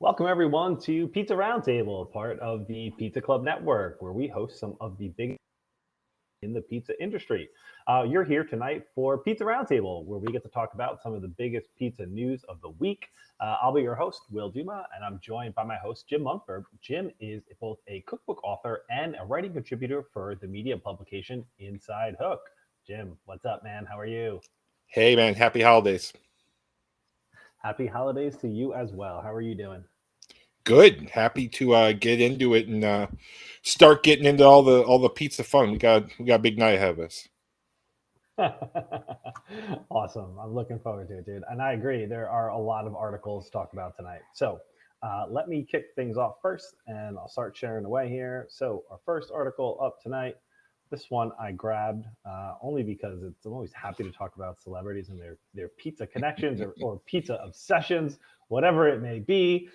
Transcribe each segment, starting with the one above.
Welcome everyone to Pizza Roundtable, part of the Pizza Club Network, where we host some of the biggest in the pizza industry. You're here tonight for Pizza Roundtable, where we get to talk about some of the biggest pizza news of the week. I'll be your host, Will Dumas, and I'm joined by my host, Jim Mumford. Jim is both a cookbook author and a writing contributor for the media publication Inside Hook. Jim, what's up, man? How are you? Hey man, happy holidays. Happy holidays to you as well. How are you doing? Good. Happy to get into it and start getting into all the pizza fun. We got a big night ahead of us. Awesome. I'm looking forward to it, dude. And I agree. There are a lot of articles to talk about tonight. So let me kick things off first and I'll start sharing away here. So, our first article up tonight, this one I grabbed only because I'm always happy to talk about celebrities and their pizza connections or pizza obsessions, whatever it may be.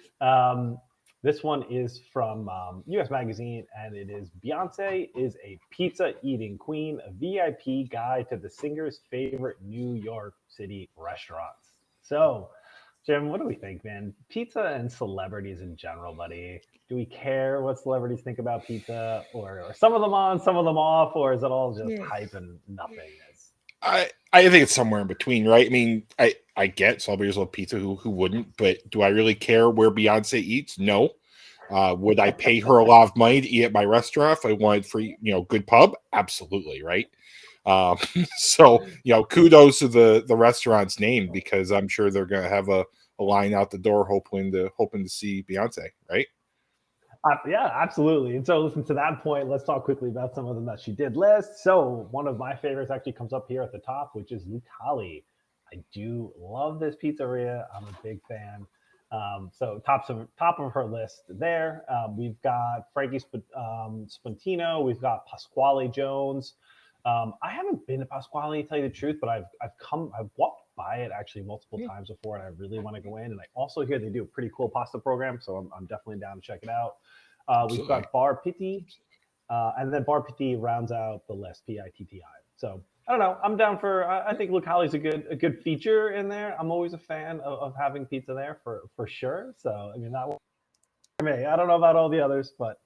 This one is from US Magazine, and it is Beyonce is a pizza eating queen, a VIP guide to the singer's favorite New York City restaurants. So, Jim, what do we think, man? Pizza and celebrities in general, buddy. Do we care what celebrities think about pizza, or are some of them on, some of them off, or is it all just Yeah. hype and nothingness? I think it's somewhere in between, right? I mean, I get celebrities love pizza who wouldn't, but do I really care where Beyonce eats? No. Would I pay her a lot of money to eat at my restaurant if I wanted free, good pub? Absolutely, right? Um, so kudos to the restaurant's name because I'm sure they're gonna have a line out the door hoping to see Beyonce, right? Yeah, absolutely. And so, listen, to that point, let's talk quickly about some of them that she did list. So, one of my favorites actually comes up here at the top, which is Lucali. I do love this pizzeria. I'm a big fan. So, top of her list there. We've got Spontino. We've got Pasquale Jones. I haven't been to Pasquale, to tell you the truth, but I've walked by it actually multiple times before, and I really want to go in. And I also hear they do a pretty cool pasta program, so I'm definitely down to check it out. We've Absolutely. got Bar Pitti, and then Bar Pitti rounds out the list, Pitti. So I don't know. I'm down for. I think Lucali's a good feature in there. I'm always a fan of having pizza there for sure. So I mean that one for me. I don't know about all the others, but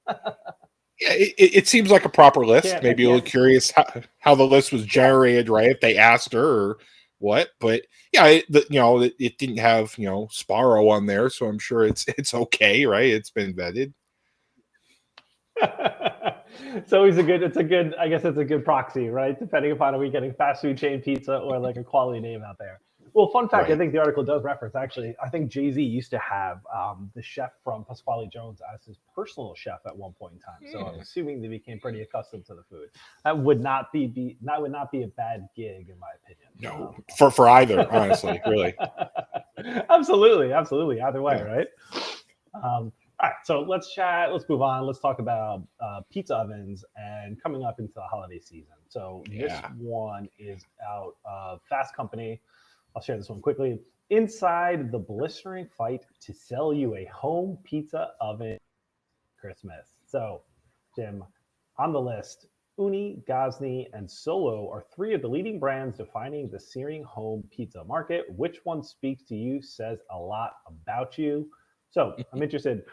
Yeah, it seems like a proper list. can't Maybe a little can't. curious how the list was Yeah, generated, right? If they asked her or what, but yeah, it didn't have Sparrow on there, so I'm sure it's okay, right? It's been vetted. it's a good I guess it's a good proxy, right? Depending upon are we getting fast food chain pizza or like a quality name out there. Well, fun fact, I Right. think the article does reference actually, I think Jay-Z used to have the chef from Pasquale Jones as his personal chef at one point in time. So I'm Hmm. assuming they became pretty accustomed to the food. That would not be a bad gig in my opinion. No, for either, honestly, really. Absolutely. Either way, Yeah. right? All right, so let's chat. Let's move on. Let's talk about pizza ovens and coming up into the holiday season. So this Yeah. one is out of Fast Company. I'll share this one quickly. Inside the blistering fight to sell you a home pizza oven Christmas. So, Jim, on the list, Uni, Ghazni, and Solo are three of the leading brands defining the searing home pizza market. Which one speaks to you, says a lot about you? So, I'm interested.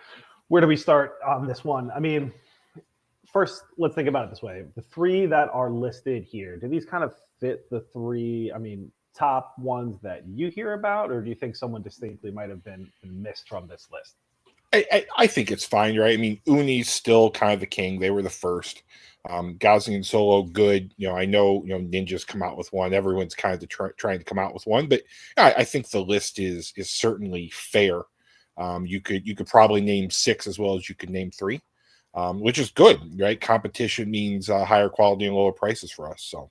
Where do we start on this one? I mean, first, let's think about it this way. The three that are listed here, do these kind of fit the three, I mean, top ones that you hear about, or do you think someone distinctly might have been missed from this list? I think it's fine, right? I mean, Uni's still kind of the king. They were the first. Gauzy and Solo, good. I know, Ninja's come out with one. Everyone's kind of trying to come out with one, but I think the list is certainly fair. You could probably name six as well as you could name three, which is good, right? Competition means higher quality and lower prices for us. So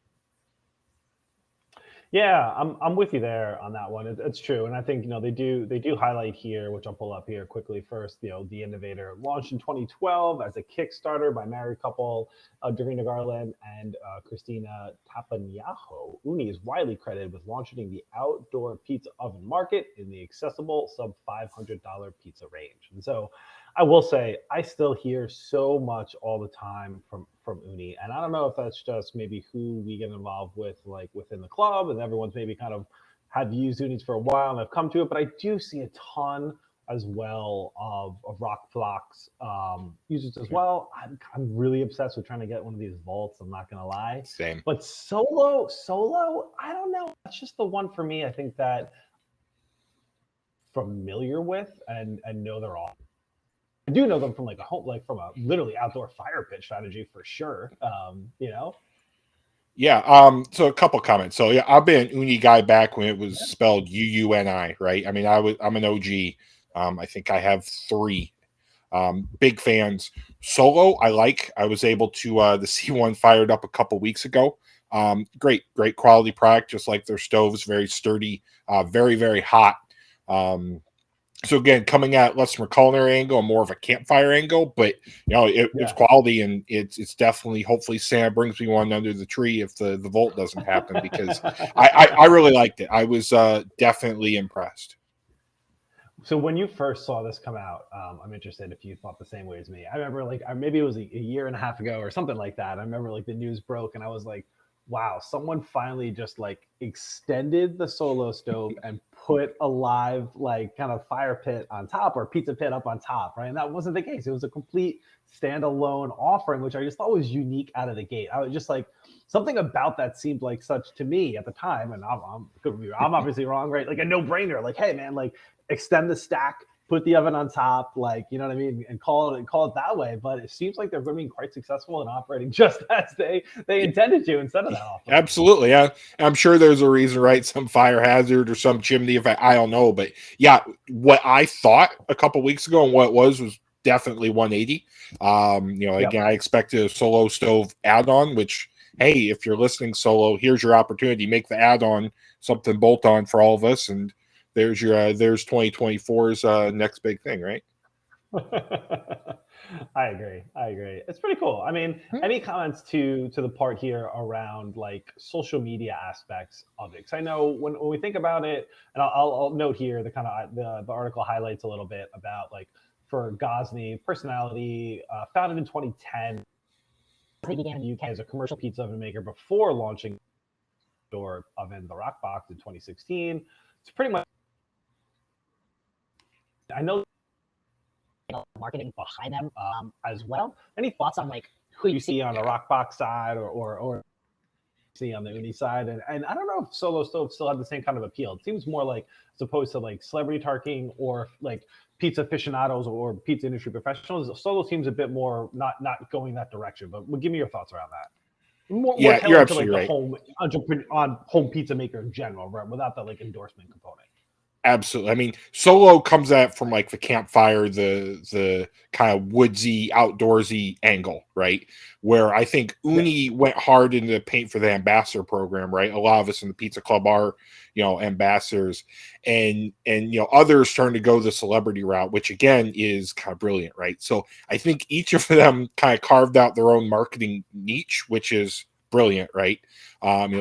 Yeah, I'm with you there on that one. It's true, and I think they do highlight here, which I'll pull up here quickly first. The Innovator launched in 2012 as a Kickstarter by married couple Dorina Garland and Christina Tapaniaho. Uni is widely credited with launching the outdoor pizza oven market in the accessible sub $500 pizza range, and so I will say I still hear so much all the time from Uni, and I don't know if that's just maybe who we get involved with, like within the club, and everyone's maybe kind of have used Unis for a while and have come to it. But I do see a ton as well of Rock Flock's users as well. I'm really obsessed with trying to get one of these vaults. I'm not gonna lie, Same. but solo, I don't know. That's just the one for me. I think that familiar with and know they're all. I do know them from like a home, like from a literally outdoor fire pit strategy for sure. Yeah. So a couple comments. So yeah, I've been an Uni guy back when it was Yeah. spelled UUNI, right? I mean, I'm an OG. I think I have three. Big fans. Solo, I like. I was able to the C1 fired up a couple weeks ago. Great quality product, just like their stoves, very sturdy, very, very hot. Um, so again, coming at less from a culinary angle and more of a campfire angle, but it's Yeah. quality, and it's definitely, hopefully Santa brings me one under the tree if the Volt doesn't happen, because I really liked it. I was definitely impressed. So when you first saw this come out, I'm interested if you thought the same way as me. I remember like maybe it was a year and a half ago or something like that. I remember like the news broke and I was like, wow, someone finally just like extended the solo stove and put a live like kind of fire pit on top or pizza pit up on top, right? And that wasn't the case. It was a complete standalone offering, which I just thought was unique out of the gate. I was just like, something about that seemed like such to me at the time, and I'm obviously wrong, right? Like a no brainer. Like, hey man, like extend the stack, put the oven on top, like you know what I mean, and call it that way. But it seems like they're being quite successful in operating just as they intended to instead of that offering. Absolutely, yeah. I'm sure there's a reason, right? Some fire hazard or some chimney effect. I don't know, but yeah, what I thought a couple weeks ago and what it was definitely 180. Yep. Again, I expected a solo stove add-on, which, hey, if you're listening, Solo, here's your opportunity. Make the add-on something bolt-on for all of us, and there's 2024's next big thing, right? I agree. I agree. It's pretty cool. I mean, any comments to the part here around like social media aspects of it? Because I know when we think about it, and I'll note here the kind of the article highlights a little bit about like for Gosney personality, founded in 2010. He began in the UK as a commercial pizza oven maker before launching door oven the Rockbox in 2016. It's pretty much. I know marketing behind them as well. Any thoughts on like who you see on the Rockbox side or see on the Uni side? And I don't know if Solo Stove still had the same kind of appeal. It seems more like as opposed to like celebrity targeting or like pizza aficionados or pizza industry professionals. Solo seems a bit more not going that direction. But give me your thoughts around that. More Yeah, you're tailored to like absolutely the right. home entrepreneur on home pizza maker in general, right? Without the like endorsement component. Absolutely. I mean, Solo comes at from like the campfire, the kind of woodsy, outdoorsy angle, right? Where I think Yeah. Uni went hard into the paint for the ambassador program, right? A lot of us in the pizza club are, ambassadors, and others starting to go the celebrity route, which again is kind of brilliant, right? So I think each of them kind of carved out their own marketing niche, which is brilliant, right?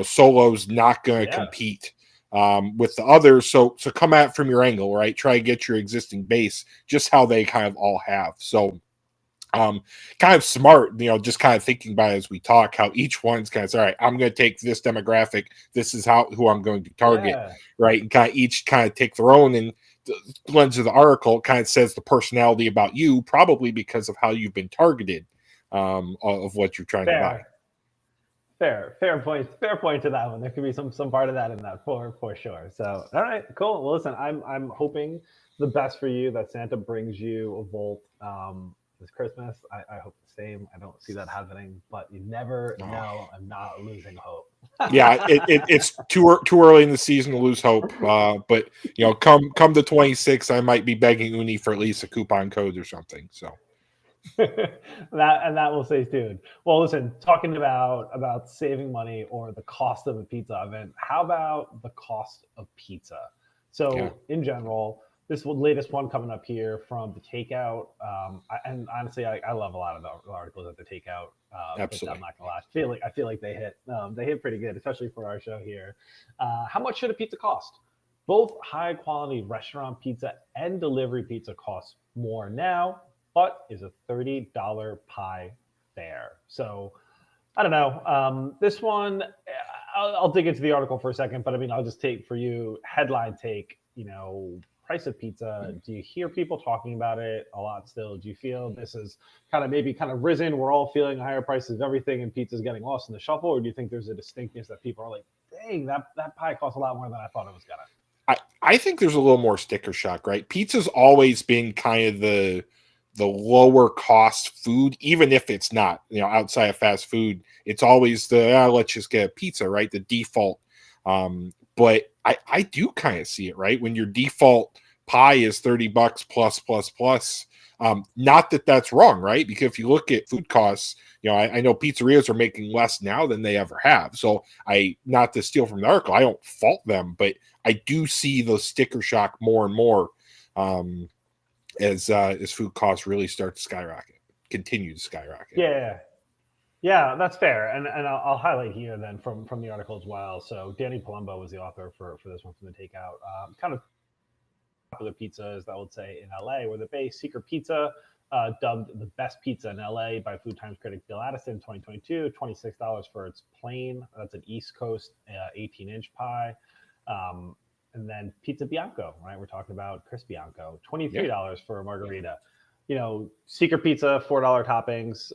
Solo's not going to Yeah. compete with the others. So come at from your angle, right? Try to get your existing base, just how they kind of all have. So kind of smart, just kind of thinking about it as we talk, how each one's kind of all right, I'm going to take this demographic. This is who I'm going to target, Yeah. right? And kind of each kind of take their own. And the lens of the article kind of says the personality about you, probably because of how you've been targeted of what you're trying to buy. Fair. Fair point to that one. There could be some part of that in that for sure. So all right, cool. Well, listen, I'm hoping the best for you that Santa brings you a Volt this Christmas. I hope the same. I don't see that happening, but you never Oh. know. I'm not losing hope. Yeah, it's too early in the season to lose hope. But come the 26th, I might be begging Uni for at least a coupon code or something. So that will stay tuned. Well, listen, talking about saving money or the cost of a pizza oven. How about the cost of pizza? yeah, So, in general, this latest one coming up here from the Takeout, and honestly, I love a lot of the articles at the Takeout. But I'm absolutely. not gonna lie, I feel like they hit pretty good, especially for our show here. How much should a pizza cost? Both high quality restaurant pizza and delivery pizza cost more now, but is a $30 pie fair? So I don't know. This one, I'll dig into the article for a second, but I mean, I'll just take for you headline take. price of pizza. Do you hear people talking about it a lot still? Do you feel this is kind of risen? We're all feeling higher prices of everything, and pizza's getting lost in the shuffle, or do you think there's a distinctness that people are like, dang, that pie costs a lot more than I thought it was gonna? I think there's a little more sticker shock, right? Pizza's always been kind of the lower cost food, even if it's not, outside of fast food. It's always let's just get a pizza, right? The default. But I do kind of see it, right? When your default pie is $30 plus. Not that that's wrong, right? Because if you look at food costs, I know pizzerias are making less now than they ever have. So not to steal from the article, I don't fault them, but I do see the sticker shock more and more as food costs really start to skyrocket, continue to skyrocket. Yeah, that's fair, and I'll highlight here then from the article as well. So Danny Palumbo was the author for this one from the Takeout. Kind of popular pizzas that I would say in LA where the base Secret Pizza, dubbed the best pizza in LA by Food Times critic Bill Addison, 2022, $26 for its plain. That's an East Coast 18-inch pie. And then Pizza Bianco, right? We're talking about Chris Bianco, $23 for a margarita. Secret Pizza, $4 toppings.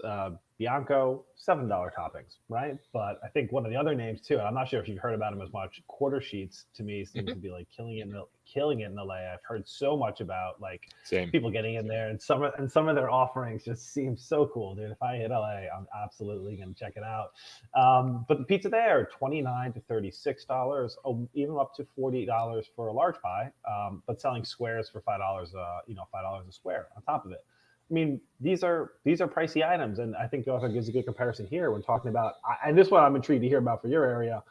Bianco, $7 toppings, right? But I think one of the other names too, and I'm not sure if you've heard about him as much, Quarter Sheets to me seems to be like killing it in LA. I've heard so much about like people getting in there, and some of their offerings just seem so cool, dude. If I hit LA, I'm absolutely gonna check it out. But the pizza there, $29 to $36, even up to $40 for a large pie, but selling squares for $5, $5 a square on top of it. I mean, these are pricey items, and I think the author gives a good comparison here when talking about. And this one I'm intrigued to hear about for your area,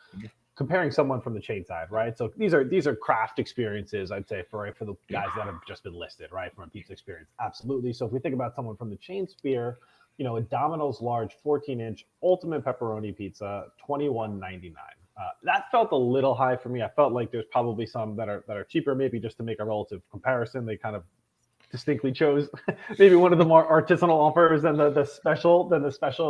comparing someone from the chain side, right? So these are craft experiences, I'd say, for the guys that have just been listed, right, from a pizza experience, absolutely. So if we think about someone from the chain sphere, a Domino's large 14-inch ultimate pepperoni pizza, $21.99. That felt a little high for me. I felt like there's probably some that are cheaper, maybe just to make a relative comparison. They kind of distinctly chose maybe one of the more artisanal offers than the special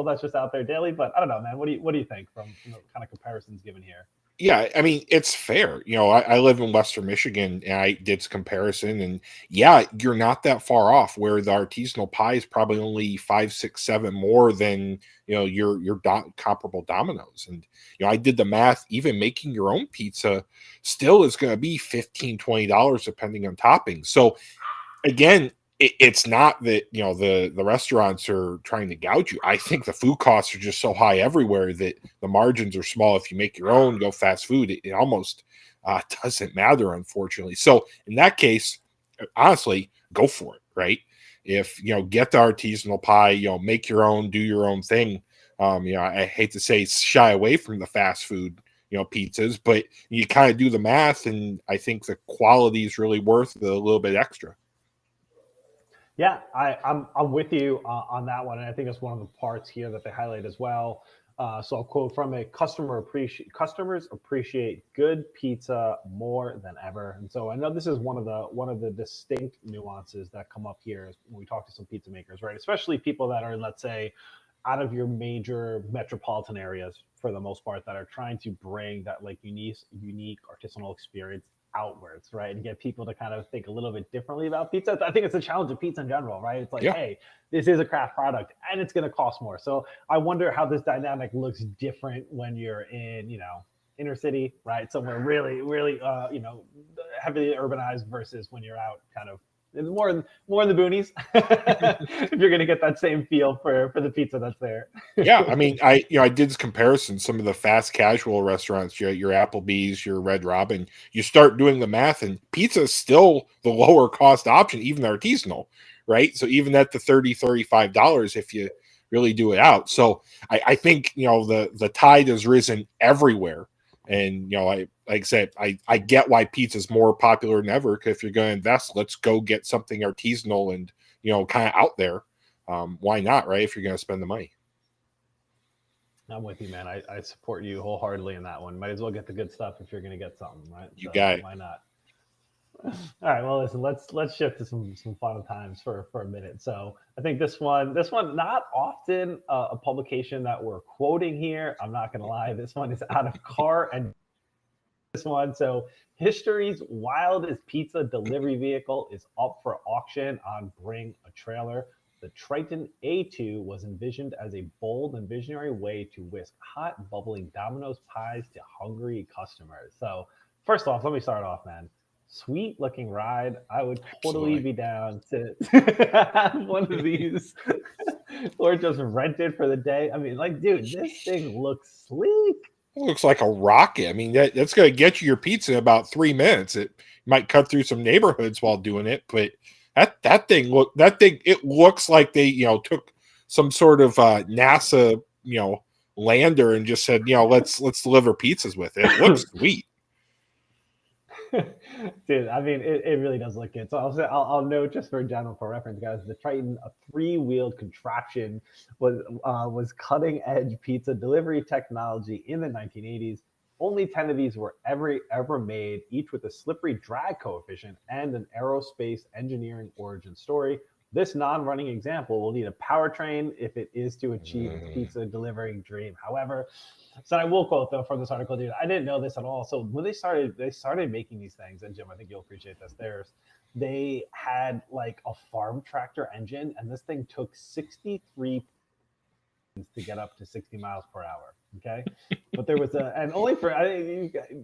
that's just out there daily. But I don't know, man. What do you think from the kind of comparisons given here? Yeah, I mean, it's fair. I live in Western Michigan and I did some comparison, and yeah, you're not that far off where the artisanal pie is probably only 5, 6, 7 more than, your comparable Domino's. And, I did the math, even making your own pizza still is going to be $15, $20 depending on toppings. So again, it's not that the restaurants are trying to gouge you. I think the food costs are just so high everywhere that the margins are small. If you make your own, go fast food, it almost doesn't matter, unfortunately. So in that case, honestly, go for it, right? If get the artisanal pie, make your own, do your own thing. I hate to say shy away from the fast food pizzas, but you kind of do the math, and I think the quality is really worth the little bit extra. Yeah, I'm with you on that one, and I think that's one of the parts here that they highlight as well. So I'll quote from a customers appreciate good pizza more than ever. And so I know this is one of the distinct nuances that come up here when we talk to some pizza makers, right? Especially people that are, let's say, out of your major metropolitan areas for the most part, that are trying to bring that like unique artisanal experience outwards, right? And get people to kind of think a little bit differently about pizza. I think it's a challenge of pizza in general, right? It's like, hey, this is a craft product and it's going to cost more. So I wonder how this dynamic looks different when you're in, inner city, right? Somewhere really, really, heavily urbanized versus when you're out kind of more in the boonies. If you're going to get that same feel for the pizza that's there. Yeah, I mean, I did this comparison. Some of the fast casual restaurants, your Applebee's, your Red Robin, you start doing the math, and pizza is still the lower cost option, even the artisanal, right? So even at the $35, if you really do it out. So I think the tide has risen everywhere, and like I said, I get why pizza is more popular than ever. Because if you're going to invest, let's go get something artisanal and kind of out there. Why not, right? If you're going to spend the money. I'm with you, man. I support you wholeheartedly in that one. Might as well get the good stuff if you're going to get something, right? You got it. Why not? All right. Well, listen. Let's shift to some fun times for a minute. So I think this one not often a publication that we're quoting here. I'm not going to lie. This one is out of Car and this one. So history's wildest pizza delivery vehicle is up for auction on Bring a Trailer. The Triton A2 was envisioned as a bold and visionary way to whisk hot, bubbling Domino's pies to hungry customers. So, first off, let me start off, man. Sweet looking ride. I would totally Absolutely. be down to have one of these or just rent it for the day. I mean, like, dude, this thing looks sleek. It looks like a rocket. I mean, that's going to get you your pizza in about 3 minutes. It might cut through some neighborhoods while doing it, but it looks like they took some sort of NASA lander and just said let's deliver pizzas with it. It looks sweet. Dude, I mean, it really does look good. So I'll note just for general for reference, guys, the Triton, a three-wheeled contraption, was cutting-edge pizza delivery technology in the 1980s. Only 10 of these were ever made, each with a slippery drag coefficient and an aerospace engineering origin story. This non-running example will need a powertrain if it is to achieve its pizza delivering dream. However, so I will quote though from this article, dude. I didn't know this at all. So when they started making these things, and Jim, I think you'll appreciate this. They had like a farm tractor engine, and this thing took 63 to get up to 60 miles per hour. Okay, but there was and only for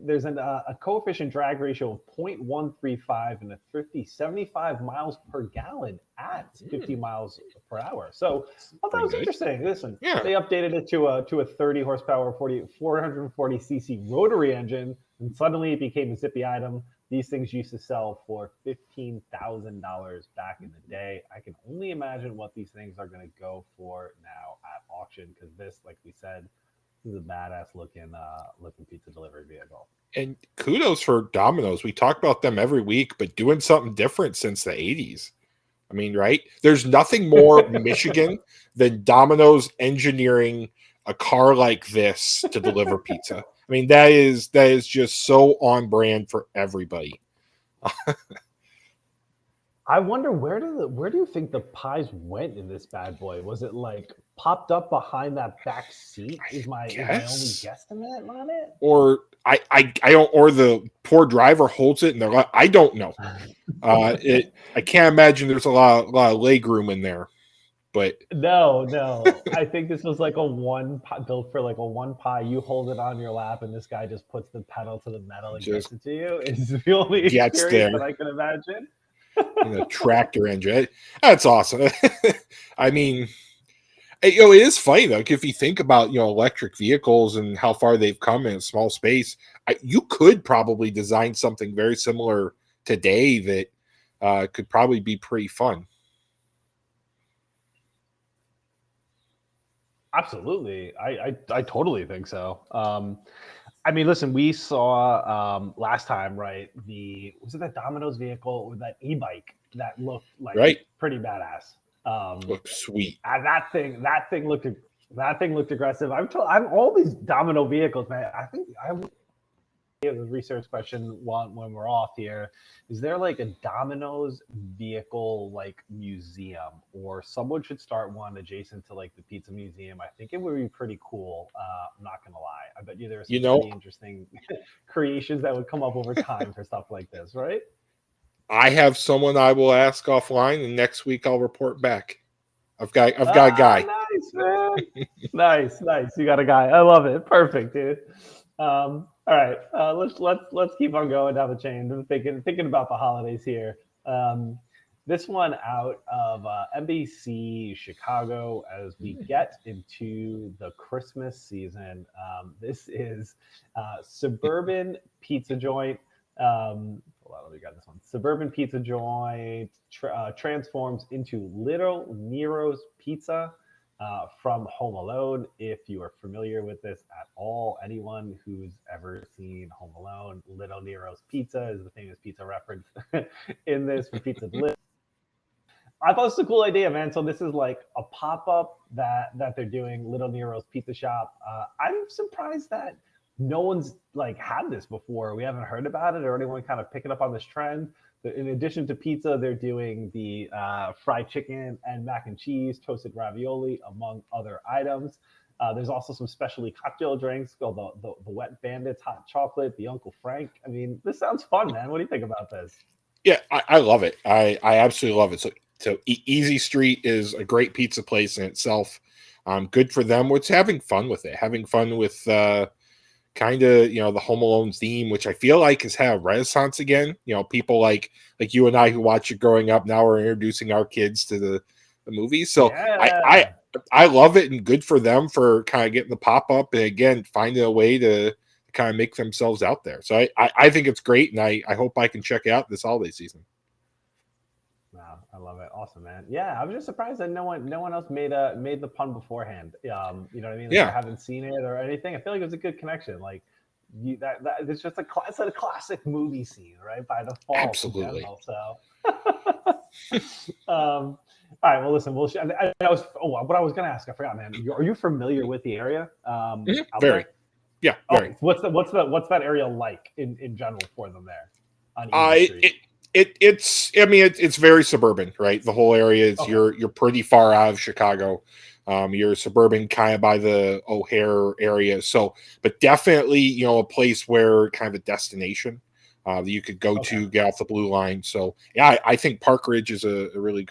there's a coefficient drag ratio of 0.135 and a thrifty 75 miles per gallon at 50 miles per hour. So I thought that was interesting. Listen, Yeah. they updated it to a 30 horsepower 440 cc rotary engine, and suddenly it became a zippy item. These things used to sell for $15,000 back in the day. I can only imagine what these things are going to go for now at auction, because this, like we said, this is a badass looking pizza delivery vehicle. And kudos for Domino's. We talk about them every week, but doing something different since the 80s. I mean, right? There's nothing more Michigan than Domino's engineering a car like this to deliver pizza. I mean, that is just so on brand for everybody. I wonder where do you think the pies went in this bad boy? Was it like popped up behind that back seat? Is my only guesstimate on it? Or I don't, or the poor driver holds it and they're like, I don't know. I can't imagine there's a lot of leg room in there. But no, I think this was like built for like a one pie. You hold it on your lap, and this guy just puts the pedal to the metal and gets it to you. It's the only experience that I can imagine. In a tractor engine, that's awesome. I mean, it is funny though, if you think about electric vehicles and how far they've come in a small space. You could probably design something very similar today that could probably be pretty fun. Absolutely. I totally think so. I mean, listen, we saw last time, right? Was it that Domino's vehicle with that e-bike that looked like pretty badass? Looks sweet. And that thing looked aggressive. I'm all these Domino vehicles, man. I think I would a research question when we're off here. Is there like a Domino's vehicle like museum, or someone should start one adjacent to like the pizza museum? I think it would be pretty cool. I'm not gonna lie. I bet you there's some pretty interesting creations that would come up over time for stuff like this, right? I have someone I will ask offline, and next week I'll report back. I've got a guy. Nice, man. nice. You got a guy. I love it. Perfect, dude. All right, let's keep on going down the chain. I'm thinking about the holidays here. This one out of NBC Chicago as we get into the Christmas season. This is Suburban Pizza Joint. Hold on, we got this one. Suburban Pizza Joint transforms into Little Nero's Pizza. From Home Alone. If you are familiar with this at all, anyone who's ever seen Home Alone, Little Nero's Pizza is the famous pizza reference in this for pizza delivery. I thought it was a cool idea, man. So this is like a pop-up that they're doing, Little Nero's Pizza Shop. I'm surprised that no one's like had this before. We haven't heard about it or anyone kind of picking up on this trend. In addition to pizza, they're doing the fried chicken and mac and cheese, toasted ravioli, among other items. There's also some specialty cocktail drinks called the Wet Bandits hot chocolate, the Uncle Frank. I mean, this sounds fun, man. What do you think about this? Yeah, I love it. I absolutely love it. So Easy Street is a great pizza place in itself. Good for them. It's having fun with it, having fun with kind of the Home Alone theme, which I feel like has had a renaissance again. People like you and I who watch it growing up now are introducing our kids to the movies. So Yeah. I love it, and good for them for kind of getting the pop up and again finding a way to kind of make themselves out there. So I think it's great, and I hope I can check it out this holiday season. Wow, I love it. Awesome, man. Yeah, I was just surprised that no one else made the pun beforehand. You know what I mean? Like I Yeah, haven't seen it or anything. I feel like it was a good connection. Like that it's just it's a classic movie scene, right? By default in absolutely. general. So all right, well listen, I was what I was gonna ask, I forgot, man. Are you familiar with the area out Very, there? yeah, very. Oh, what's that area like in general for them there on Easy Street? It's I mean it's very suburban, right? The whole area is Okay. you're pretty far out of Chicago. You're suburban, kind of by the O'Hare area. So, but definitely a place where kind of a destination that you could go Okay. to, get off the blue line. So yeah, I think Park Ridge is a really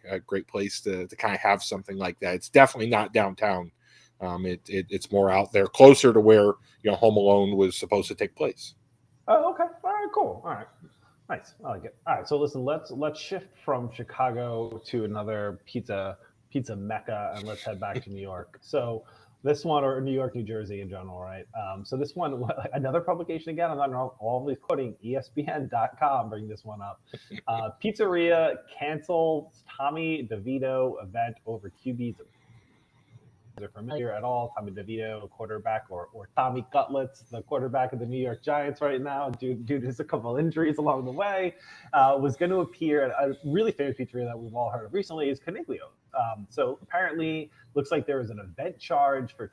a great place to kind of have something like that. It's definitely not downtown. It's more out there, closer to where Home Alone was supposed to take place. Oh, okay. All right, cool. All right. Nice. I like it. All right. So listen, let's shift from Chicago to another pizza mecca, and let's head back to New York. So this one, or New York, New Jersey in general, right? So this one, another publication again. I'm not always quoting ESPN.com. Bring this one up. Pizzeria cancels Tommy DeVito event over QB's are familiar at all. Tommy DeVito, quarterback, or Tommy Cutlets, the quarterback of the New York Giants right now, due to a couple injuries along the way, was going to appear at a really famous pizzeria that we've all heard of recently is Caniglio. So apparently, looks like there was an event charge for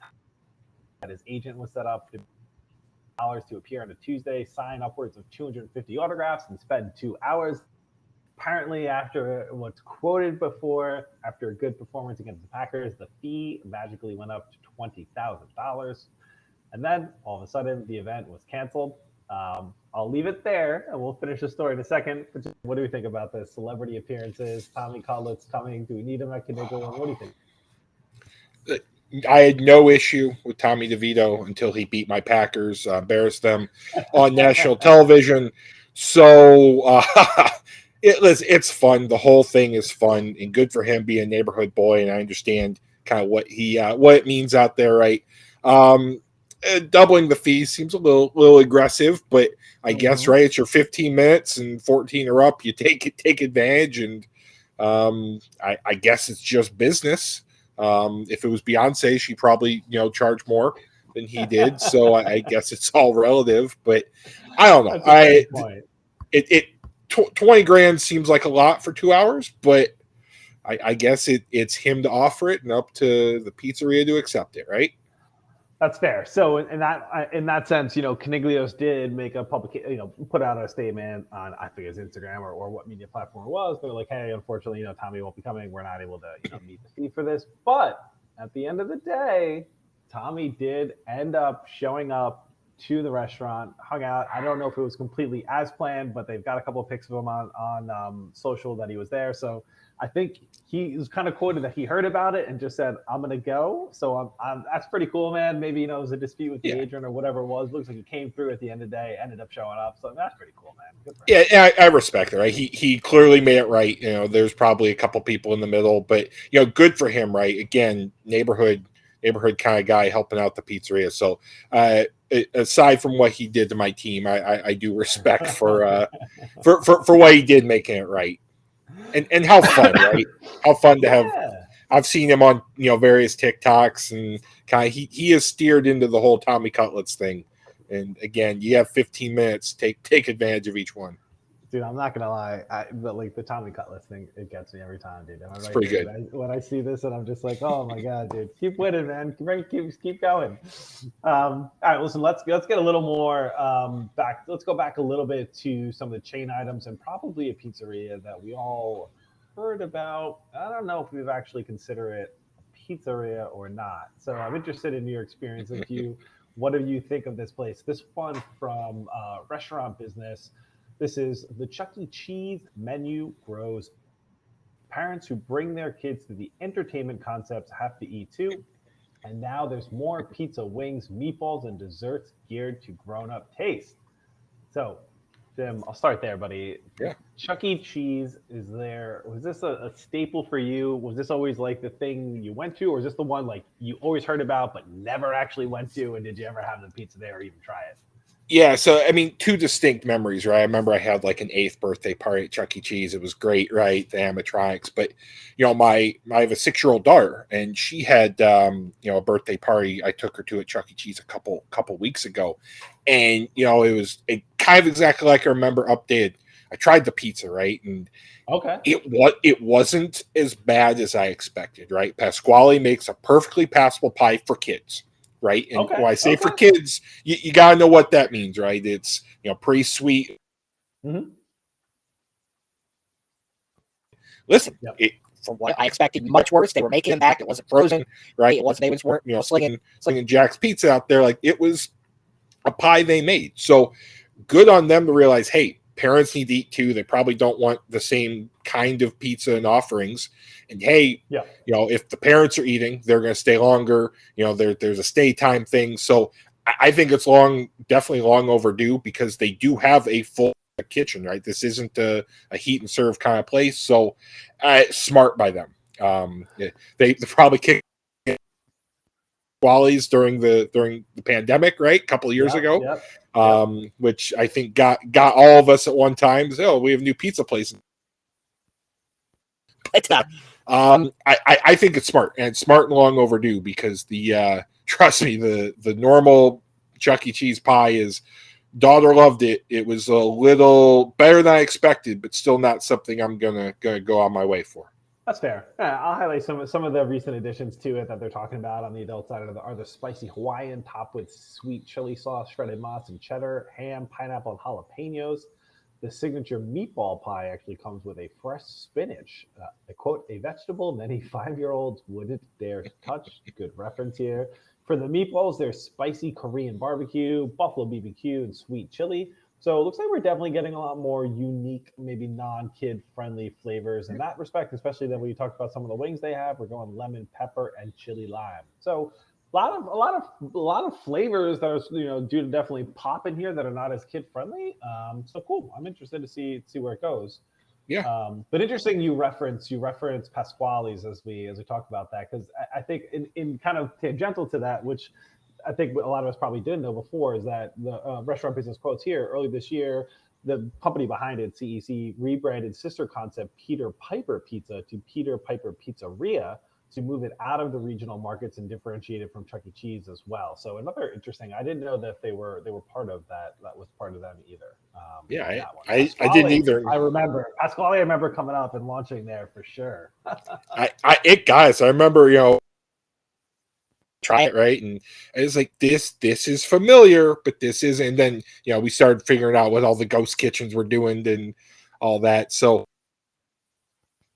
that his agent was set up to appear on a Tuesday, sign upwards of 250 autographs, and spend 2 hours. Apparently, after what's quoted before, after a good performance against the Packers, the fee magically went up to $20,000. And then all of a sudden, the event was canceled. I'll leave it there, and we'll finish the story in a second. But what do we think about this? Celebrity appearances, Tommy Cutlets coming. Do we need him at Caniglio? What do you think? I had no issue with Tommy DeVito until he beat my Packers, embarrassed them on national television. So it's fun. The whole thing is fun and good for him being a neighborhood boy. And I understand kind of what it means out there, right? Doubling the fees seems a little aggressive, but I guess Mm-hmm. right. It's your 15 minutes and 14 are up. You take advantage, and I guess it's just business. If it was Beyonce, she probably charge more than he did. So I guess it's all relative. But I don't know. That's a fair point. It 20 grand seems like a lot for 2 hours, but I guess it's him to offer it and up to the pizzeria to accept it, right? That's fair. So in that sense, Caniglios did make a public, put out a statement on I think his Instagram or what media platform it was. They're like, hey, unfortunately, Tommy won't be coming. We're not able to meet the fee for this. But at the end of the day, Tommy did end up showing up to the restaurant, hung out. I don't know if it was completely as planned, but they've got a couple of pics of him on social that he was there. So I think he was kind of quoted that he heard about it and just said, "I'm gonna go." So that's pretty cool, man. Maybe it was a dispute with the Yeah. agent or whatever it was. Looks like he came through at the end of the day, ended up showing up. So that's pretty cool, man. Good for him. Yeah, I respect it. Right? He clearly made it right. There's probably a couple people in the middle, but good for him, right? Again, neighborhood kind of guy helping out the pizzeria. So aside from what he did to my team, I do respect for what he did making it right. And how fun, right? How fun to have. Yeah. I've seen him on various TikToks, and kind of he has steered into the whole Tommy Cutlets thing. And again, you have 15 minutes. Take advantage of each one. Dude, I'm not gonna lie, but like the Tommy Cutlets thing, it gets me every time, dude. Am I It's right, pretty dude? good. When I see this, and I'm just like, oh my god, dude, keep winning, man. Keep going. All right, listen, let's get a little more back. Let's go back a little bit to some of the chain items and probably a pizzeria that we all heard about. I don't know if we've actually considered it a pizzeria or not. So I'm interested in your experience. What do you think of this place? This one from Restaurant Business. This is the Chuck E. Cheese menu grows. Parents who bring their kids to the entertainment concepts have to eat too. And now there's more pizza, wings, meatballs, and desserts geared to grown up taste. So, Jim, I'll start there, buddy. Yeah. Chuck E. Cheese is there. Was this a staple for you? Was this always like the thing you went to, or is this the one like you always heard about but never actually went to? And did you ever have the pizza there or even try it? Yeah, so I mean, two distinct memories, right? I remember I had like an 8th birthday party at Chuck E. Cheese. It was great, right? The animatronics, but I have a 6-year-old daughter, and she had a birthday party I took her to at Chuck E. Cheese a couple weeks ago, and it kind of exactly like I remember updated. I tried the pizza, right, and Okay. it wasn't as bad as I expected, right? Pasquale makes a perfectly passable pie for kids, right? And Okay. when I say for Okay. kids, you got to know what that means, right? It's pretty sweet. Mm-hmm. Listen, Yep. from what I expected, much worse. They were making it back. It wasn't frozen, right? It wasn't. They was weren't slinging Jack's Pizza out there. Like, it was a pie they made. So good on them to realize, hey, parents need to eat too. They probably don't want the same kind of pizza and offerings. And hey, Yeah. if the parents are eating, they're going to stay longer. There's a stay time thing. So I think it's definitely long overdue, because they do have a full kitchen, right? This isn't a heat and serve kind of place. So smart by them. They probably kicked Wally's during the pandemic, right? A couple of years Yep. ago, Yep. Yep. which I think got all of us at one time. So, we have a new pizza place. But I think it's smart, and it's smart and long overdue, because trust me, the normal Chuck E. Cheese pie is, daughter loved it. It was a little better than I expected, but still not something I'm gonna go on my way for. That's fair. Yeah, I'll highlight some of the recent additions to it that they're talking about on the adult side are the spicy Hawaiian topped with sweet chili sauce, shredded moss and cheddar, ham, pineapple, and jalapenos. The signature meatball pie actually comes with a fresh spinach. I quote, a vegetable many 5-year-olds wouldn't dare to touch. Good reference here. For the meatballs, there's spicy Korean barbecue, buffalo BBQ, and sweet chili. So it looks like we're definitely getting a lot more unique, maybe non-kid friendly flavors in that respect, especially that when you talk about some of the wings they have, we're going lemon, pepper, and chili lime. So a lot of flavors that are due to definitely pop in here that are not as kid friendly. So cool. I'm interested to see where it goes. Yeah. But interesting you reference Pasquale's as we talk about that, because I think in kind of tangential to that, which I think a lot of us probably didn't know before, is that the Restaurant Business quotes here early this year, the company behind it, CEC, rebranded sister concept Peter Piper Pizza to Peter Piper Pizzeria to move it out of the regional markets and differentiate it from Chuck E. Cheese as well. So another interesting, I didn't know that they were part of that. That was part of them either. Yeah, That one. I didn't either. I remember Pasquale. I remember coming up and launching there for sure. Guys, I remember, try it, right, and it's like, this is familiar, but this isn't. And then we started figuring out what all the ghost kitchens were doing and all that. So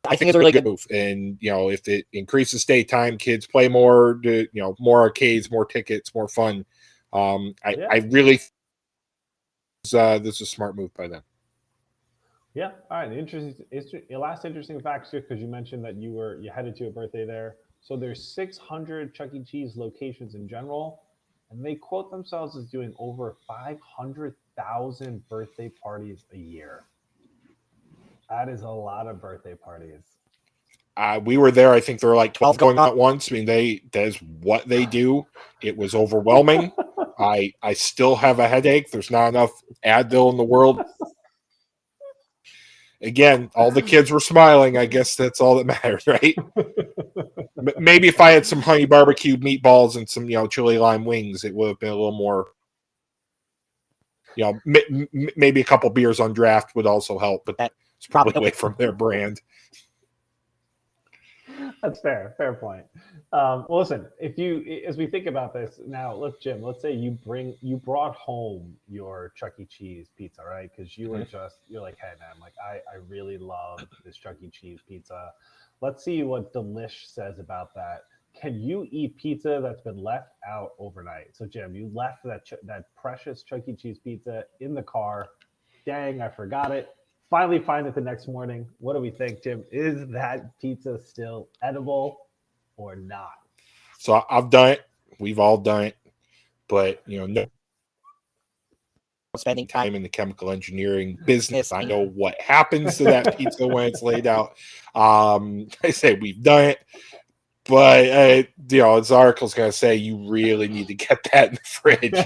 I think it's a really good move. And if it increases stay time, kids play more, more arcades, more tickets, more fun. I really this is a smart move by them. Yeah. All right. Your last interesting facts here, because you mentioned that you headed to a birthday there. So there's 600 Chuck E. Cheese locations in general, and they quote themselves as doing over 500,000 birthday parties a year. That is a lot of birthday parties. We were there. I think there were like 12 going on at once. I mean, that's what they do. It was overwhelming. I still have a headache. There's not enough Advil in the world. Again, all the kids were smiling. I guess that's all that matters, right? Maybe if I had some honey barbecue meatballs and some chili lime wings, it would have been a little more. Maybe a couple beers on draft would also help, but that's probably away from their brand. That's fair. Fair point. Well, listen, as we think about this now, let's say you brought home your Chuck E. Cheese pizza, right? Because you're like, hey man, like I really love this Chuck E. Cheese pizza. Let's see what Delish says about that. can you eat pizza that's been left out overnight? So Jim, you left that precious Chuck E. Cheese pizza in the car. Dang, I forgot it. Finally find it the next morning. What do we think, Jim? Is that pizza still edible or not? So I've done it. We've all done it. But, no spending time in the chemical engineering business. I know what happens to that pizza when it's laid out. I say we've done it. But, this article's going to say you really need to get that in the fridge.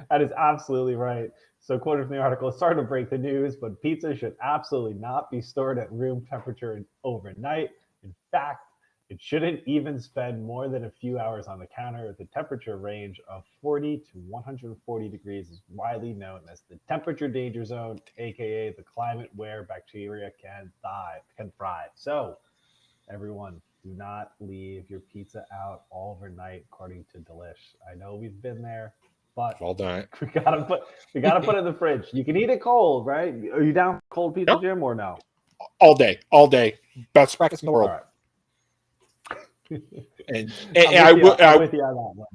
That is absolutely right. So, quoted from the article, it's starting to break the news, but pizza should absolutely not be stored at room temperature overnight. In fact, it shouldn't even spend more than a few hours on the counter. The temperature range of 40 to 140 degrees is widely known as the temperature danger zone, aka the climate where bacteria can thrive. So, everyone, do not leave your pizza out overnight, according to Delish. I know we've been there, but All done. we gotta put it in the fridge. You can eat it cold, right? Are you down for cold pizza, Yep. Jim, or no? All day. Best practice in the world. All right. And I'm with you on that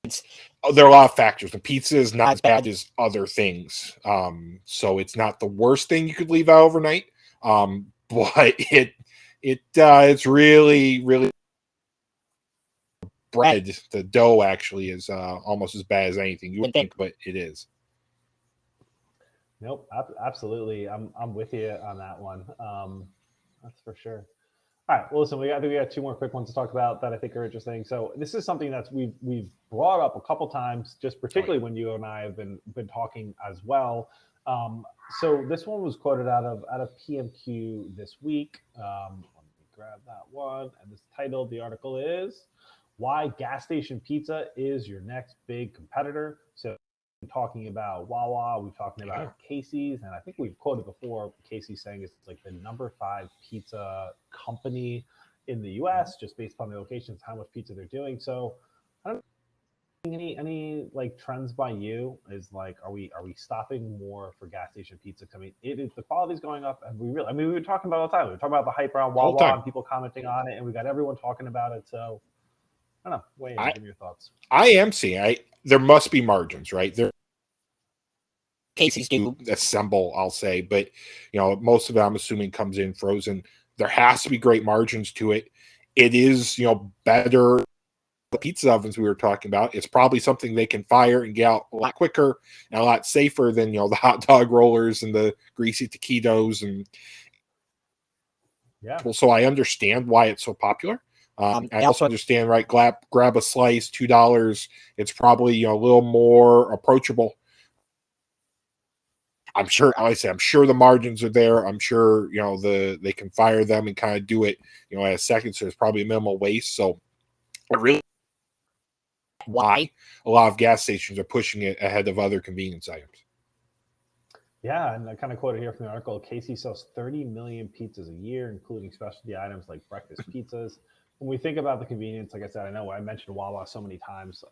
one. There are a lot of factors. The pizza is not as bad as other things, so it's not the worst thing you could leave out overnight. But it's really bread. The dough actually is almost as bad as anything you would think, but it is. Nope, absolutely. I'm with you on that one. That's for sure. All right. Well, listen, we got two more quick ones to talk about that I think are interesting. So this is something that we've brought up a couple times, just particularly when you and I have been talking as well. So this one was quoted out of PMQ this week. Let me grab that one. And this title, the article is "Why Gas Station Pizza is Your Next Big Competitor." So talking about Wawa, we've talking about Casey's, and I think we've quoted before Casey's saying it's like the number 5 pizza company in the U.S. just based upon the locations, how much pizza they're doing. So, I don't know, any like trends by you is like, are we stopping more for gas station pizza? I mean, the quality's going up, and we were talking about it all the time. We were talking about the hype around Wawa and people commenting on it, and we got everyone talking about it. So, I don't know. Wait, give me your thoughts. I am seeing. There must be margins, right? There Casey's do assemble, I'll say, but most of it I'm assuming comes in frozen. There has to be great margins to it. It is, better the pizza ovens we were talking about. It's probably something they can fire and get out a lot quicker and a lot safer than the hot dog rollers and the greasy taquitos and so I understand why it's so popular. I also understand, right? Grab a slice, $2. It's probably a little more approachable. I'm sure, like I say, I'm sure the margins are there. I'm sure they can fire them and kind of do it at a second. So there's probably a minimal waste. So I really why a lot of gas stations are pushing it ahead of other convenience items. Yeah, and I kind of quoted here from the article, Casey sells 30 million pizzas a year, including specialty items like breakfast pizzas. When we think about the convenience, like I said, I know I mentioned Wawa so many times,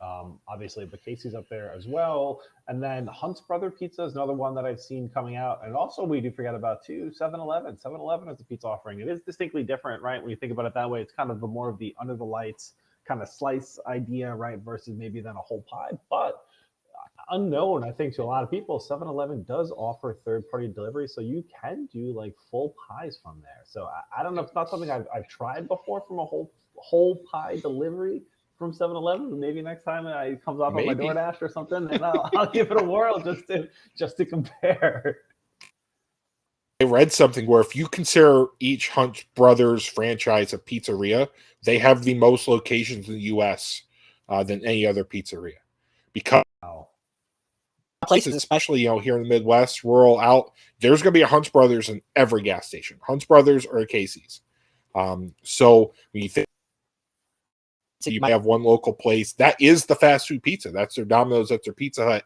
obviously, but Casey's up there as well. And then Hunt's Brother Pizza is another one that I've seen coming out. And also we do forget about too, 7-Eleven. 7-Eleven is a pizza offering. It is distinctly different, right? When you think about it that way, it's kind of the more of the under the lights kind of slice idea, right? Versus maybe then a whole pie. But unknown, I think, to a lot of people, 7-Eleven does offer third-party delivery, so you can do like full pies from there. So I don't know, it's not something I've tried before from a whole pie delivery from 7-Eleven. But maybe next time it comes off on my DoorDash or something, and I'll give it a whirl just to compare. I read something where if you consider each Hunt Brothers franchise a pizzeria, they have the most locations in the U.S. Than any other pizzeria. Because places, especially here in the Midwest, rural out, there's going to be a Hunt Brothers in every gas station. Hunt Brothers or a Casey's. So when you think you might have one local place that is the fast food pizza, that's their Domino's, that's their Pizza Hut,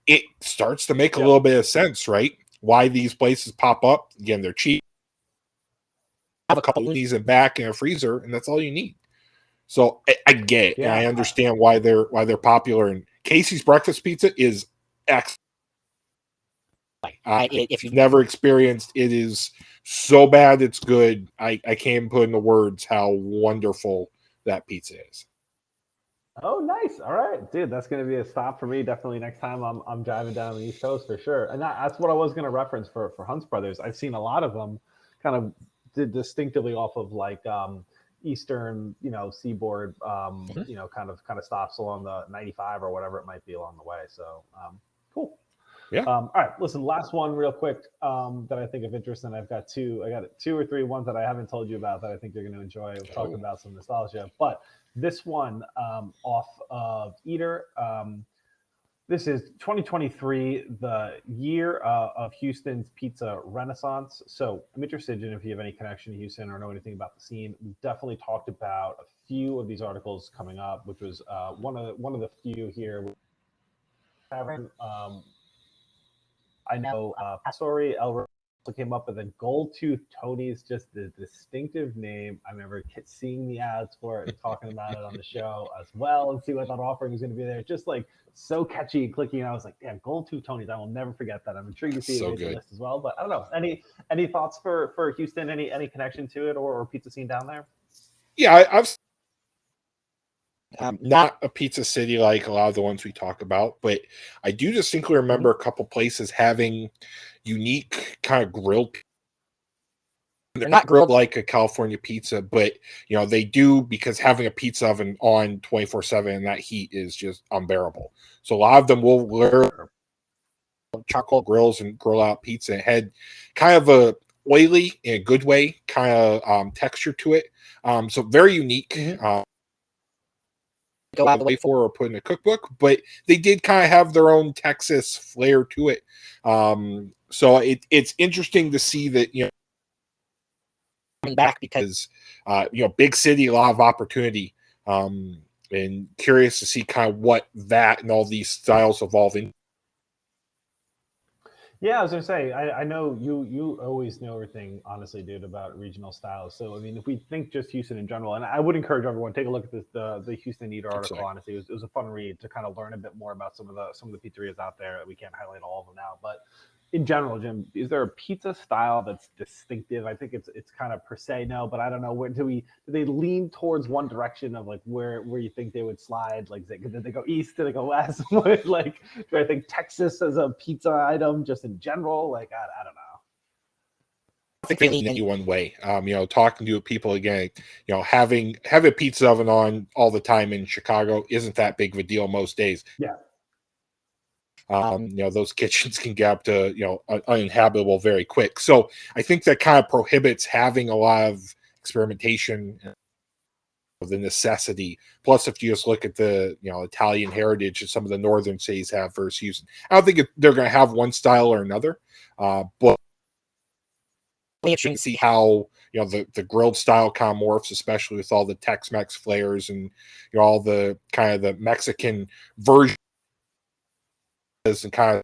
it starts to make a little bit of sense, right? Why these places pop up. Again, they're cheap. Have a couple of these in back in a freezer, and that's all you need. So I get it, and I understand why they're popular. And Casey's breakfast pizza is excellent. If you've never experienced, it is so bad it's good. I can't put into words how wonderful that pizza is. Oh, nice. All right, dude. That's gonna be a stop for me. Definitely next time I'm driving down the East Coast for sure. And that's what I was gonna reference for Hunt's Brothers. I've seen a lot of them, kind of distinctively off of like Eastern, seaboard, kind of stops along the 95 or whatever it might be along the way. So cool. Yeah. All right. Listen, last one real quick that I think of interest, and I've got two. I got two or three ones that I haven't told you about that I think you're going to enjoy. We're talking about some nostalgia, but this one off of Eater. This is 2023, the year of Houston's pizza renaissance. So I'm interested in if you have any connection to Houston or know anything about the scene. We've definitely talked about a few of these articles coming up, which was one of the few here. I know Pastori El came up with a Gold Tooth Tony's, just the distinctive name. I remember seeing the ads for it and talking about it on the show as well, and see what that offering was going to be there. Just like so catchy and clicky, and I was like, "Damn, Gold Tooth Tony's! I will never forget that." I'm intrigued to see it the list as well. But I don't know. Any thoughts for Houston? Any connection to it or pizza scene down there? Yeah, I've not a pizza city like a lot of the ones we talk about, but I do distinctly remember a couple places having unique kind of grilled. They're not grilled like a California pizza, but they do, because having a pizza oven on 24/7 and that heat is just unbearable. So a lot of them will wear charcoal grills and grill out pizza. It had kind of a oily, in a good way, kind of texture to it. So very unique. Go out the way for or put in a cookbook, but they did kind of have their own Texas flair to it. So it's interesting to see that coming back, because big city, a lot of opportunity, and curious to see kind of what that and all these styles evolve in. Yeah, I was gonna say, I know you always know everything, honestly, dude, about regional styles. So I mean, if we think just Houston in general, and I would encourage everyone take a look at the Houston Eater article. Honestly, it was a fun read to kind of learn a bit more about some of the pizzerias out there. We can't highlight all of them now, but in general, Jim, is there a pizza style that's distinctive? I think it's kind of per se no, but I don't know, where do they lean towards one direction of like where you think they would slide? Like did they go east? Did they go west? Like, do I think Texas as a pizza item just in general? Like I don't know. I think they lean any one way. Talking to people again, having a pizza oven on all the time in Chicago isn't that big of a deal most days. Yeah. Those kitchens can get up to uninhabitable very quick. So I think that kind of prohibits having a lot of experimentation, the necessity. Plus, if you just look at the Italian heritage that some of the northern cities have versus Houston, I don't think they're going to have one style or another. But interesting to see how the grilled style kind of morphs, especially with all the Tex-Mex flares and all the kind of the Mexican version and kind of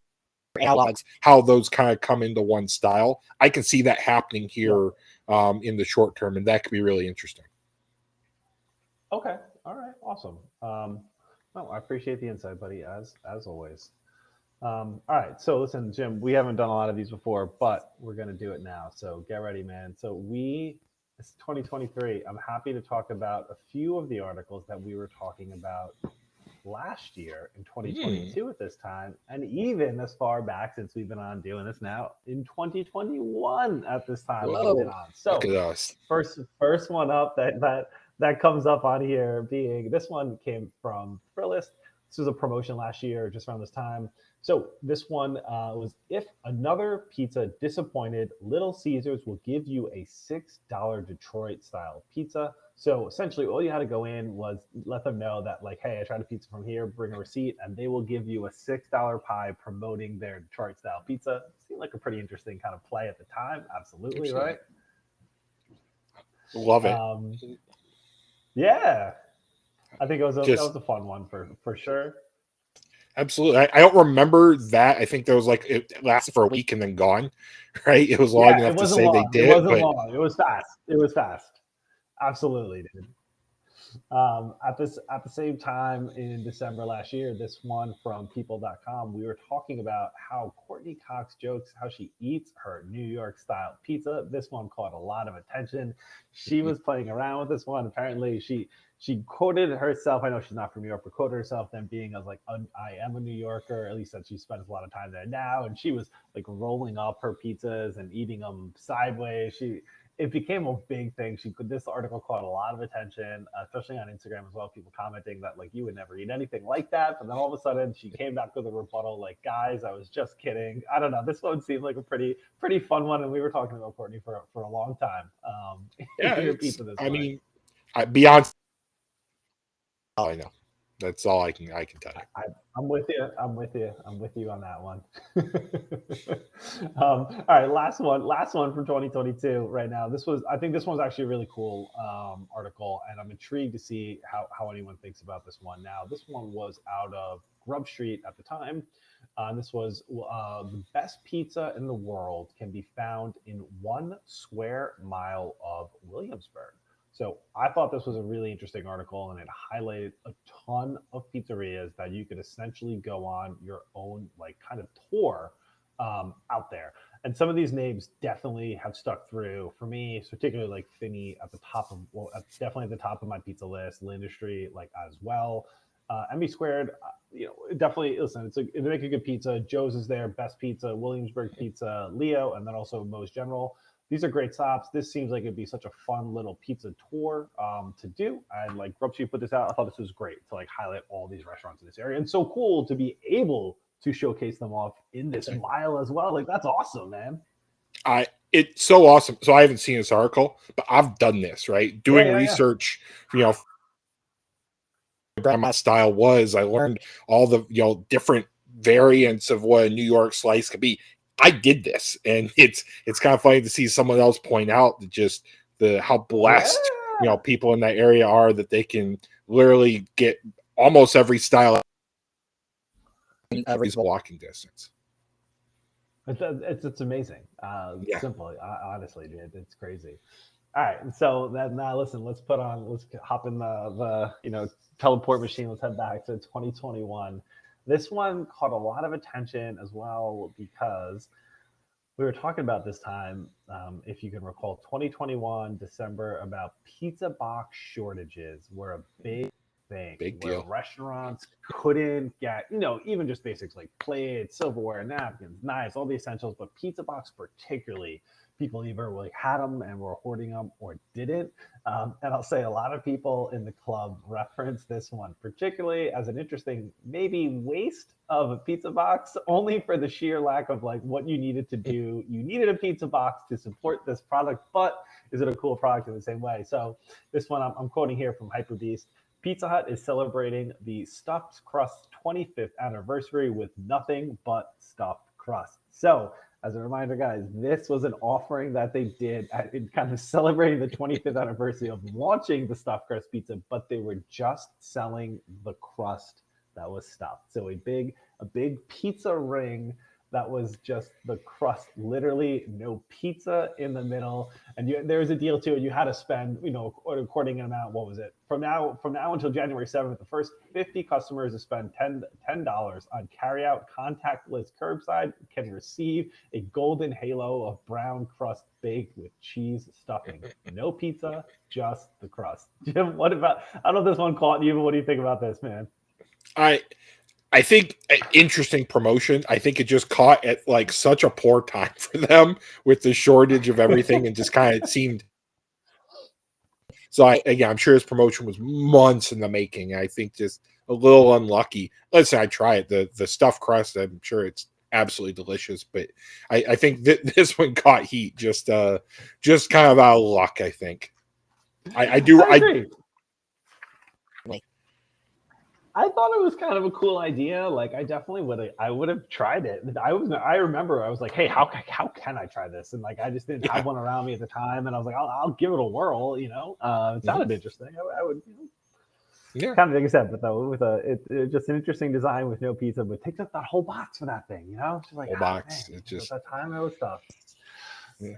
analogs, how those kind of come into one style. I can see that happening here in the short term, and that could be really interesting. Okay. All right. Awesome. Well, I appreciate the insight, buddy, as always. All right. So listen, Jim, we haven't done a lot of these before, but we're going to do it now. So get ready, man. So it's 2023. I'm happy to talk about a few of the articles that we were talking about last year in 2022 at this time, and even as far back since we've been on doing this now in 2021 at this time. We've been on. So first one up that comes up on here, being this one came from Thrillist. This was a promotion last year, just around this time. So this one was, if another pizza disappointed, Little Caesars will give you a $6 Detroit style pizza. So essentially all you had to go in was let them know that, like, hey, I tried a pizza from here, bring a receipt, and they will give you a $6 pie promoting their Detroit style pizza. Seemed like a pretty interesting kind of play at the time. Absolutely. Right? Love it. Yeah. I think that was a fun one for sure. Absolutely. I don't remember that. I think there was like, it lasted for a week and then gone, right? It was long enough to say long. They did. It wasn't long. It was fast. Absolutely, dude. At the same time in December last year, this one from People.com, we were talking about how Courtney Cox jokes how she eats her New York style pizza. This one caught a lot of attention. She was playing around with this one. Apparently, she quoted herself. I know she's not from New York, but quoted herself then being as like, I am a New Yorker, at least that she spends a lot of time there now. And she was like rolling up her pizzas and eating them sideways. It became a big thing. This article caught a lot of attention, especially on Instagram as well. People commenting that like you would never eat anything like that, but then all of a sudden she came back with a rebuttal like, guys, I was just kidding. I don't know. This one seemed like a pretty fun one, and we were talking about Courtney for a long time. Yeah, Eating her pizza this I way. mean, Beyonce. I know. That's all I can tell you. I'm with you. I'm with you. I'm with you on that one. All right, last one from 2022. Right now, I think this one's actually a really cool article, and I'm intrigued to see how anyone thinks about this one. Now, this one was out of Grub Street at the time. This was the best pizza in the world can be found in 1 square mile of Williamsburg. So I thought this was a really interesting article, and it highlighted a ton of pizzerias that you could essentially go on your own like kind of tour out there. And some of these names definitely have stuck through for me, particularly like Finney at the top of definitely at the top of my pizza list. L'Industrie like as well. MB Squared, definitely listen. They make a good pizza. Joe's is there, best pizza, Williamsburg Pizza, Leo, and then also Moe's General. These are great stops. This seems like it'd be such a fun little pizza tour to do. And like Grub Street put this out. I thought this was great to like highlight all these restaurants in this area. And so cool to be able to showcase them off in this mile as well. Like that's awesome, man. It's so awesome. So I haven't seen this article, but I've done this, right? Doing research, my style was. I learned all the different variants of what a New York slice could be. I did this, and it's kind of funny to see someone else point out just how blessed people in that area are that they can literally get almost every style in every walking distance. It's amazing. Simple, honestly, dude, it's crazy. All right, so then now listen, let's hop in the teleport machine. Let's head back to 2021. This one caught a lot of attention as well because we were talking about this time, if you can recall, 2021 December, about pizza box shortages were a big thing. Big where deal. Restaurants couldn't get, even just basics like plates, silverware, napkins, knives, all the essentials, but pizza box particularly. People either like had them and were hoarding them or didn't. And I'll say a lot of people in the club reference this one, particularly as an interesting, maybe waste of a pizza box, only for the sheer lack of like what you needed to do. You needed a pizza box to support this product, but is it a cool product in the same way? So this one I'm quoting here from Hyperbeast. Pizza Hut is celebrating the stuffed crust 25th anniversary with nothing but stuffed crust. So as a reminder, guys, this was an offering that they did in kind of celebrating the 25th anniversary of launching the stuffed crust pizza, but they were just selling the crust that was stuffed. So a big pizza ring that was just the crust, literally no pizza in the middle. And there was a deal too. You had to spend, according to amount. What was it? From now until January 7th, the first 50 customers to spend $10 on carryout contactless curbside can receive a golden halo of brown crust baked with cheese stuffing. No pizza, just the crust. Jim, I don't know if this one caught you, but what do you think about this, man? I think interesting promotion. I think it just caught at like such a poor time for them with the shortage of everything, and just kind of seemed. So I'm sure his promotion was months in the making. I think just a little unlucky. Let's say I try it. The stuffed crust, I'm sure it's absolutely delicious, but I think this one caught heat just kind of out of luck. I think. I agree. I thought it was kind of a cool idea. Like, I definitely would have tried it. I remember I was like, hey, how can I try this? And like, I just didn't have one around me at the time, and I was like, I'll give it a whirl. It sounded interesting. I would. Kind of like I said, but though with just an interesting design with no pizza, but takes up that whole box for that thing. Just like whole box. Man, it just at that time it was tough.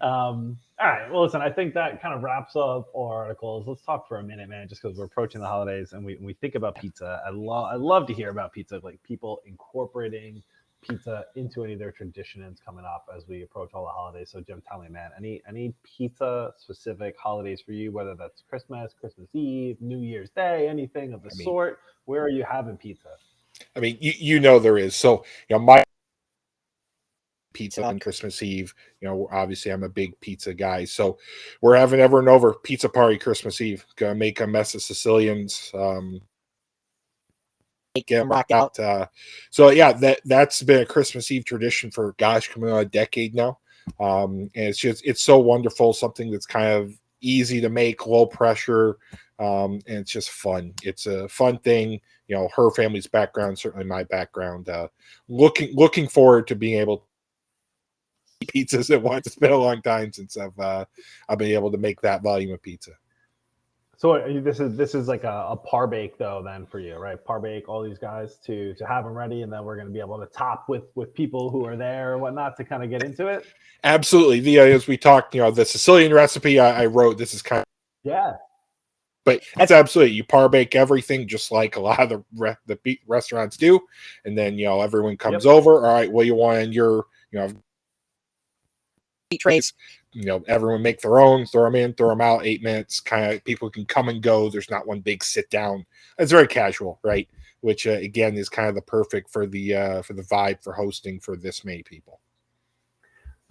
All right. Well, listen, I think that kind of wraps up our articles. Let's talk for a minute, man, just because we're approaching the holidays and we think about pizza. I love to hear about pizza, like people incorporating pizza into any of their traditions coming up as we approach all the holidays. So, Jim, tell me, man, any pizza specific holidays for you, whether that's Christmas, Christmas Eve, New Year's Day, anything of the I mean, sort? Where are you having pizza? you know there is. So my pizza on Christmas Eve. Obviously I'm a big pizza guy, so we're having everyone over pizza party Christmas Eve. Gonna make a mess of Sicilians. Get them rock out. So yeah, that's been a Christmas Eve tradition for coming on a decade now. And it's so wonderful. Something that's kind of easy to make, low pressure, and it's just fun. It's a fun thing. Her family's background, certainly my background. Looking forward to being able to eat pizzas at once. It's been a long time since I've been able to make that volume of pizza. So this is like a par bake though then for you, right? Par bake all these guys to have them ready, and then we're going to be able to top with people who are there or whatnot to kind of get into it. Absolutely. As we talked, the Sicilian recipe I wrote. This is kind of but that's absolutely, you par bake everything just like a lot of the restaurants do, and then everyone comes over. All right, what do you want in your trays? Everyone make their own, throw them in, throw them out. 8 minutes, kind of people can come and go. There's not one big sit down. It's very casual, right? Which again is kind of the perfect for the vibe for hosting for this many people.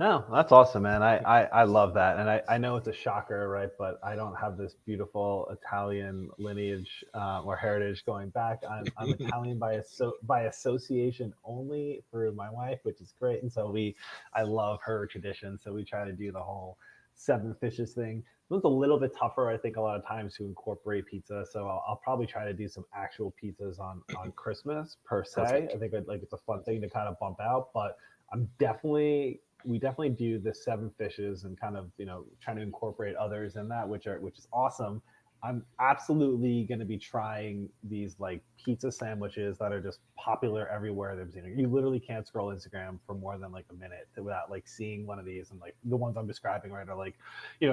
No, that's awesome, man. I love that. And I know it's a shocker, right? But I don't have this beautiful Italian lineage or heritage going back. I'm Italian by association only through my wife, which is great. And so I love her tradition. So we try to do the whole 7 fishes thing. It's a little bit tougher, I think, a lot of times to incorporate pizza. So I'll probably try to do some actual pizzas on Christmas per se. Perfect. I think it's a fun thing to kind of bump out, but we definitely do the 7 fishes and kind of trying to incorporate others in that, which is awesome. I'm absolutely going to be trying these like pizza sandwiches that are just popular everywhere. You literally can't scroll Instagram for more than like a minute without like seeing one of these, and like the ones I'm describing, right, are like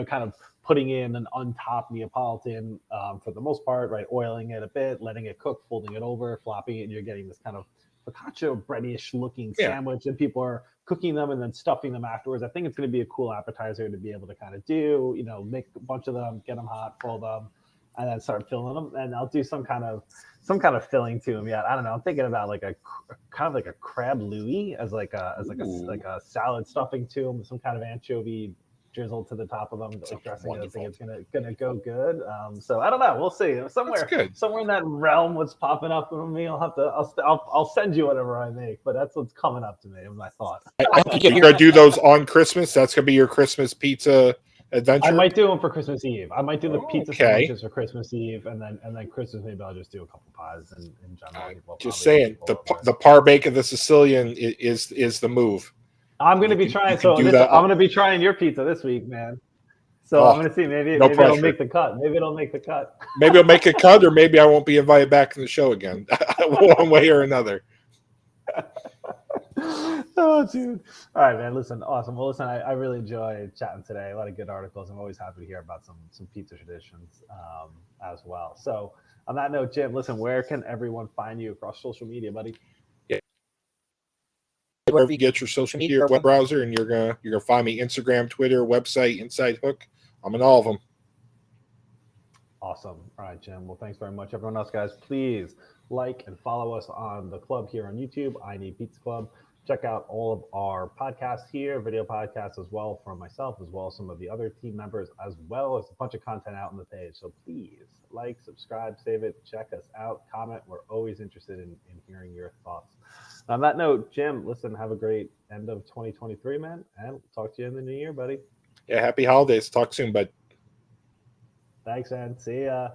kind of putting in an untopped Neapolitan for the most part, right, oiling it a bit, letting it cook, folding it over, flopping it, and you're getting this kind of focaccia breadish looking sandwich, and people are cooking them and then stuffing them afterwards. I think it's going to be a cool appetizer to be able to kind of do, make a bunch of them, get them hot, fold them, and then start filling them. And I'll do some kind of filling to them. Yeah, I don't know. I'm thinking about like a kind of like a crab louis as like a salad stuffing to them with some kind of anchovy drizzle to the top of them, like dressing. I think it's gonna go good. So I don't know. We'll see. Somewhere in that realm, what's popping up for me, I'll send you whatever I make. But that's what's coming up to me. My thoughts. You're gonna do those on Christmas. That's gonna be your Christmas pizza adventure. I might do them for Christmas Eve. I might do the pizza sandwiches for Christmas Eve, and then Christmas maybe I'll just do a couple pies in general. Just saying, the par bake of the Sicilian is the move. I'm going to be trying. So I'm going to be trying your pizza this week, man. So I'm going to see. Maybe it'll make the cut. Maybe it'll make the cut. Maybe it'll make a cut, or maybe I won't be invited back to the show again, one way or another. Oh, dude. All right, man. Listen, awesome. Well, listen, I really enjoyed chatting today. A lot of good articles. I'm always happy to hear about some pizza traditions as well. So on that note, Jim, listen, where can everyone find you across social media, buddy? Wherever you get your social media web browser, and you're gonna find me Instagram, Twitter, website, Inside Hook. I'm in all of them. Awesome. All right, Jim. Well, thanks very much, everyone else, guys. Please like and follow us on the club here on YouTube, I Need Pizza Club. Check out all of our podcasts here, video podcasts as well from myself, as well as some of the other team members, as well as a bunch of content out on the page. So please like, subscribe, save it, check us out, comment. We're always interested in hearing your thoughts. On that note, Jim, listen, have a great end of 2023, man, and we'll talk to you in the new year, buddy. Yeah, happy holidays. Talk soon, bud. Thanks, man. See ya.